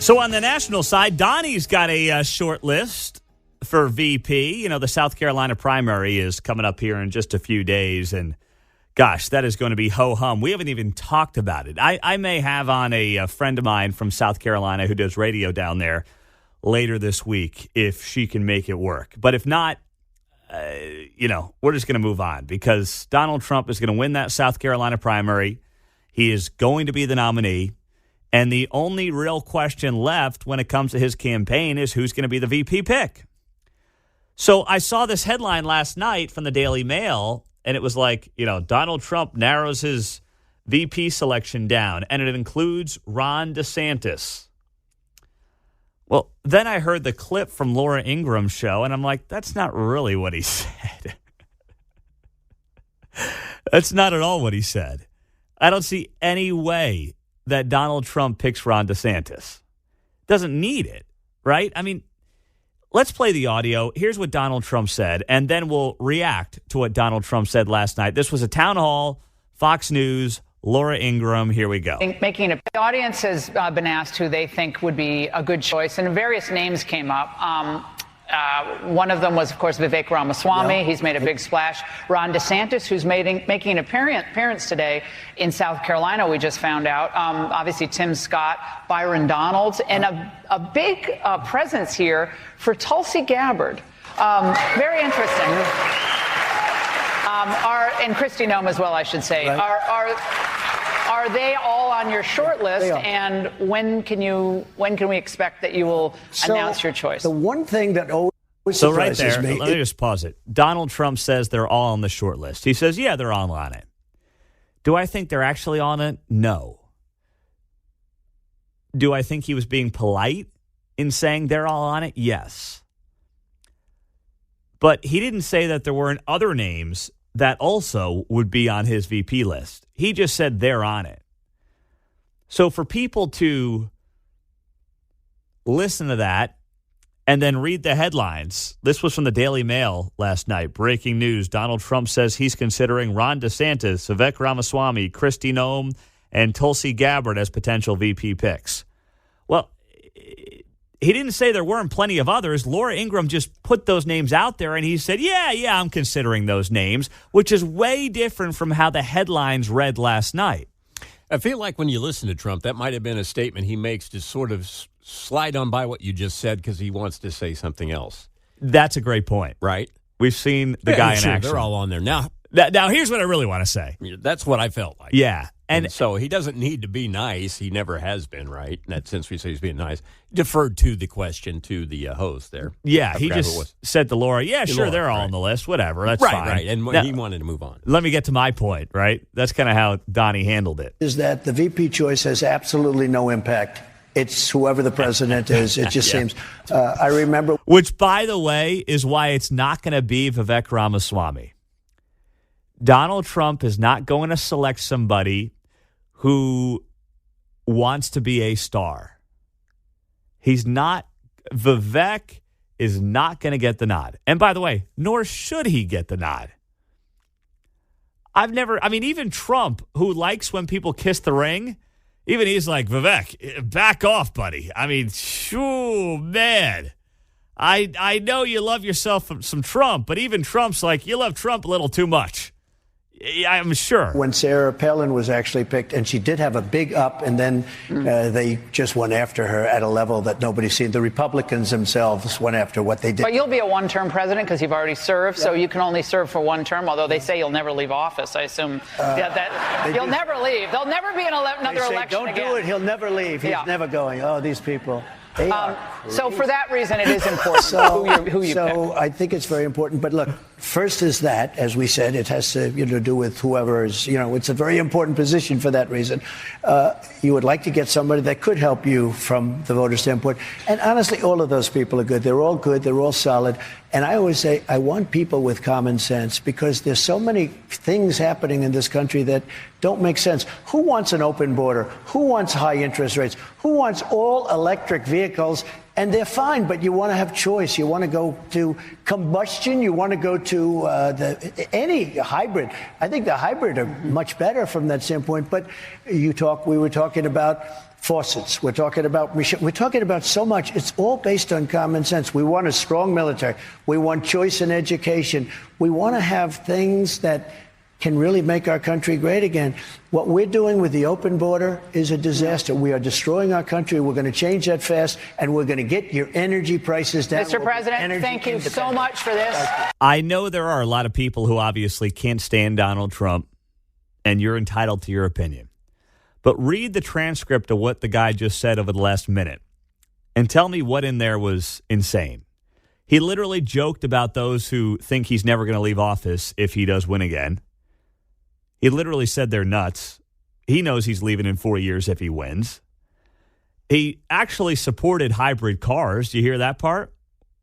So on the national side, Donnie's got a short list for VP. You know, the South Carolina primary is coming up here in just a few days, and gosh, that is going to be ho-hum. We haven't even talked about it. I may have on a friend of mine from South Carolina who does radio down there later this week if she can make it work. But if not, we're just going to move on because Donald Trump is going to win that South Carolina primary. He is going to be the nominee. And the only real question left when it comes to his campaign is who's going to be the VP pick. So I saw this headline last night from the Daily Mail, and it was like, Donald Trump narrows his VP selection down, and it includes Ron DeSantis. Well, then I heard the clip from Laura Ingram's show, and I'm like, that's not really what he said. That's not at all what he said. I don't see any way that Donald Trump picks Ron DeSantis. Doesn't need it, right? I mean, let's play the audio. Here's what Donald Trump said, and then we'll react to what Donald Trump said last night. This was a town hall, Fox News, Laura Ingraham. Here we go. The audience has been asked who they think would be a good choice, and various names came up. One of them was, of course, Vivek Ramaswamy. He's made a big splash. Ron DeSantis, who's making an appearance today in South Carolina, we just found out. Obviously, Tim Scott, Byron Donalds, and a big presence here for Tulsi Gabbard. Very interesting. And Kristi Noem as well, I should say. Right. Are they all on your short list? And when can we expect that you will announce your choice? The one thing that always surprises me. Let me just pause it. Donald Trump says they're all on the short list. He says, yeah, they're all on it. Do I think they're actually on it? No. Do I think he was being polite in saying they're all on it? Yes. But he didn't say that there weren't other names that also would be on his VP list. He just said they're on it. So for people to listen to that and then read the headlines, this was from the Daily Mail last night. Breaking news, Donald Trump says he's considering Ron DeSantis, Vivek Ramaswamy, Kristi Noem, and Tulsi Gabbard as potential VP picks. Well, he didn't say there weren't plenty of others. Laura Ingraham just put those names out there, and he said, yeah, I'm considering those names, which is way different from how the headlines read last night. I feel like when you listen to Trump, that might have been a statement he makes to sort of slide on by what you just said because he wants to say something else. That's a great point. Right? We've seen the guy in action. They're all on there. Now, here's what I really want to say. That's what I felt like. Yeah. And so he doesn't need to be nice. He never has been, right? And since we say he's being nice, deferred to the question to the host there. Yeah, he just said to Laura, sure, they're all on the list. Whatever, that's fine. Right, and now, he wanted to move on. Let me get to my point, right? That's kind of how Donnie handled it. Is that the VP choice has absolutely no impact. It's whoever the president is. It just seems. I remember. Which, by the way, is why it's not going to be Vivek Ramaswamy. Donald Trump is not going to select somebody who wants to be a star. Vivek is not going to get the nod. And by the way, nor should he get the nod. Even Trump, who likes when people kiss the ring, even he's like, Vivek, back off, buddy. I mean, shoo, man. I know you love yourself some Trump, but even Trump's like, you love Trump a little too much. I'm sure. When Sarah Palin was actually picked, and she did have a big up, and then they just went after her at a level that nobody's seen. The Republicans themselves went after what they did. But you'll be a one-term president because you've already served, so you can only serve for one term, although they say you'll never leave office. I assume that you'll never leave. There'll never be another election don't again. Do it. He'll never leave. He's never going. Oh, these people. So for that reason, it is important who you pick. I think it's very important. But look, first is that, as we said, it has to do with whoever is, it's a very important position for that reason. You would like to get somebody that could help you from the voter standpoint. And honestly, all of those people are good. They're all good. They're all solid. And I always say I want people with common sense because there's so many things happening in this country that don't make sense. Who wants an open border? Who wants high interest rates? Who wants all electric vehicles? And they're fine, but you want to have choice. You want to go to combustion. You want to go to any hybrid. I think the hybrid are much better from that standpoint. But we were talking about faucets. We're talking about we're talking about so much. It's all based on common sense. We want a strong military. We want choice in education. We want to have things that can really make our country great again. What we're doing with the open border is a disaster. We are destroying our country. We're going to change that fast, and we're going to get your energy prices down. Mr. President, thank you so much for this. I know there are a lot of people who obviously can't stand Donald Trump, and you're entitled to your opinion. But read the transcript of what the guy just said over the last minute and tell me what in there was insane. He literally joked about those who think he's never going to leave office if he does win again. He literally said they're nuts. He knows he's leaving in 4 years if he wins. He actually supported hybrid cars. Do you hear that part?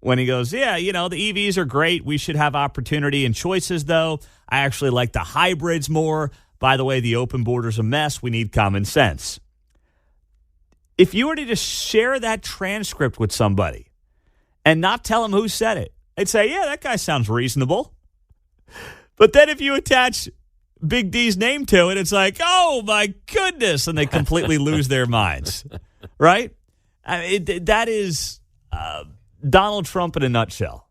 When he goes, yeah, the EVs are great. We should have opportunity and choices, though. I actually like the hybrids more. By the way, the open border's a mess. We need common sense. If you were to just share that transcript with somebody and not tell them who said it, they'd say, yeah, that guy sounds reasonable. But then if you attach Big D's name to it, it's like, oh, my goodness, and they completely lose their minds, right? That is Donald Trump in a nutshell.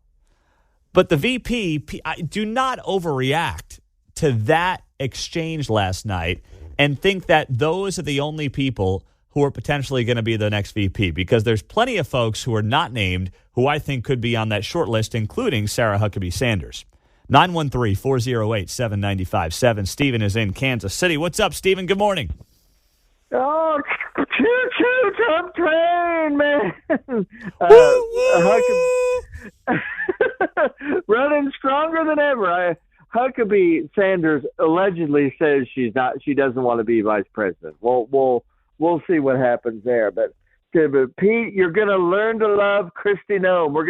But the VP, do not overreact to that exchange last night and think that those are the only people who are potentially going to be the next VP, because there's plenty of folks who are not named who I think could be on that short list, including Sarah Huckabee Sanders. 913-408-7957. Stephen is in Kansas City. What's up, Stephen? Good morning. Oh, choo-choo, Trump train, man. Running stronger than ever. Huckabee Sanders allegedly says she doesn't want to be vice president. We'll see what happens there. But Pete, you're gonna learn to love Kristi Noem. We're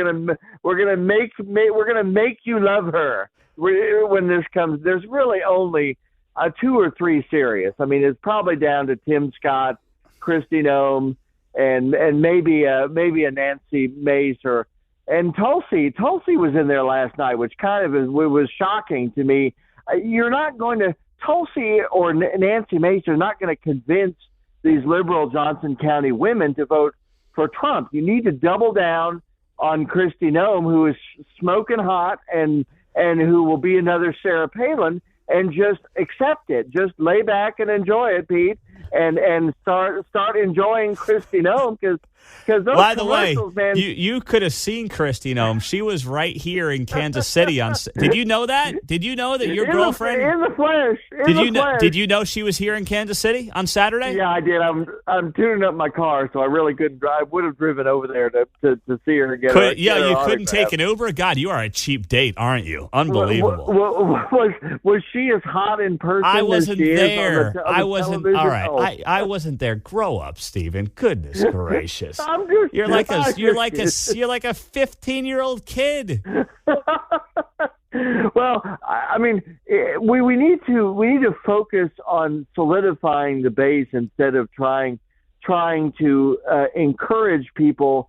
gonna make you love her when this comes. There's really only 2 or 3 serious. I mean, it's probably down to Tim Scott, Kristi Noem, and maybe a Nancy Mace and Tulsi. Tulsi was in there last night, which kind of was shocking to me. You're not going to Tulsi or Nancy Mace are not going to convince these liberal Johnson County women to vote for Trump. You need to double down on Kristi Noem, who is smoking hot and who will be another Sarah Palin, and just accept it. Just lay back and enjoy it, Pete, and start enjoying Kristi Noem because those By the way, man, you could have seen Kristi Noem. She was right here in Kansas City. Did you know that? Did you know that your girlfriend in the flesh? Did you know she was here in Kansas City on Saturday? Yeah, I did. I'm tuning up my car, so I really couldn't drive. Would have driven over there to see her again. You couldn't take an Uber? God, you are a cheap date, aren't you? Unbelievable. Was she as hot in person? I wasn't as she there. Is on the I wasn't. television? All right, Oh. I wasn't there. Grow up, Stephen. Goodness gracious. You're like a 15-year-old kid. Well, I mean, we need to focus on solidifying the base instead of trying to encourage people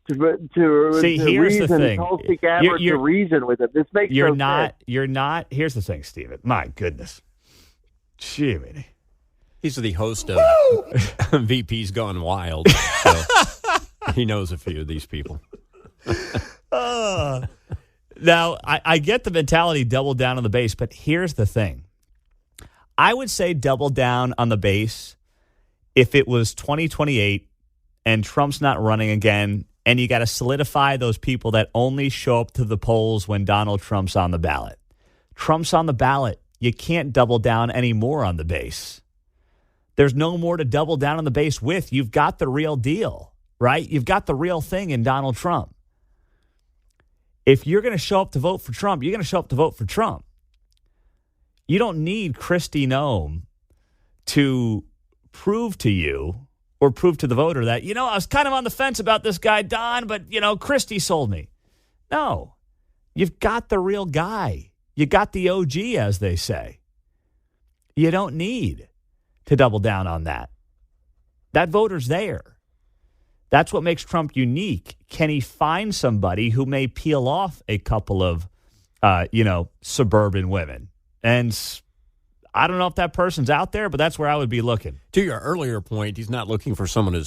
to See, here's reason. the thing. Tulsi Gabbard to reason with it. This makes you're no not. sense. You're not. Here's the thing, Stephen. My goodness. Jiminy. He's the host of VP's Gone Wild. So he knows a few of these people. Now, I get the mentality double down on the base, but here's the thing. I would say double down on the base if it was 2028 and Trump's not running again, and you got to solidify those people that only show up to the polls when Donald Trump's on the ballot. Trump's on the ballot. You can't double down anymore on the base. There's no more to double down on the base with. You've got the real deal, right? You've got the real thing in Donald Trump. If you're going to show up to vote for Trump, you're going to show up to vote for Trump. You don't need Kristi Noem to prove to you or prove to the voter that, I was kind of on the fence about this guy, Don, but, Kristi sold me. No, you've got the real guy. You got the OG, as they say. You don't need to double down on that. That voter's there. That's what makes Trump unique. Can he find somebody who may peel off a couple of, suburban women? And I don't know if that person's out there, but that's where I would be looking. To your earlier point, he's not looking for someone who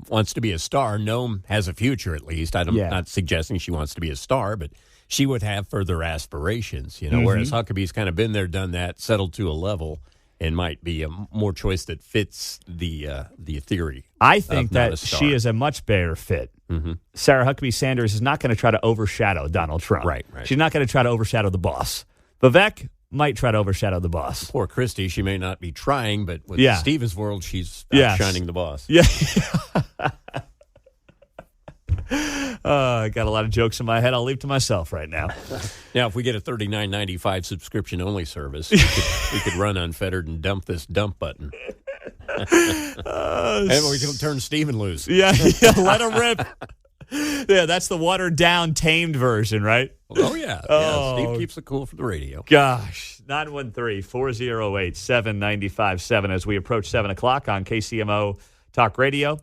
wants to be a star. Noam has a future, at least. I'm not suggesting she wants to be a star, but she would have further aspirations, whereas Huckabee's kind of been there, done that, settled to a level, and might be a more choice that fits the theory. I think that she is a much better fit. Mm-hmm. Sarah Huckabee Sanders is not going to try to overshadow Donald Trump. Right. She's not going to try to overshadow the boss. Vivek might try to overshadow the boss. Poor Christie, she may not be trying, but with Stevens' world, she's outshining the boss. Yeah. I got a lot of jokes in my head. I'll leave to myself right now. Now, if we get a $39.95 subscription-only service, we could run unfettered and dump this dump button. And we can turn Steven loose. Yeah, let him rip. Yeah, that's the watered-down, tamed version, right? Oh, yeah. Steve keeps it cool for the radio. Gosh, 913-408-7957 as we approach 7 o'clock on KCMO Talk Radio.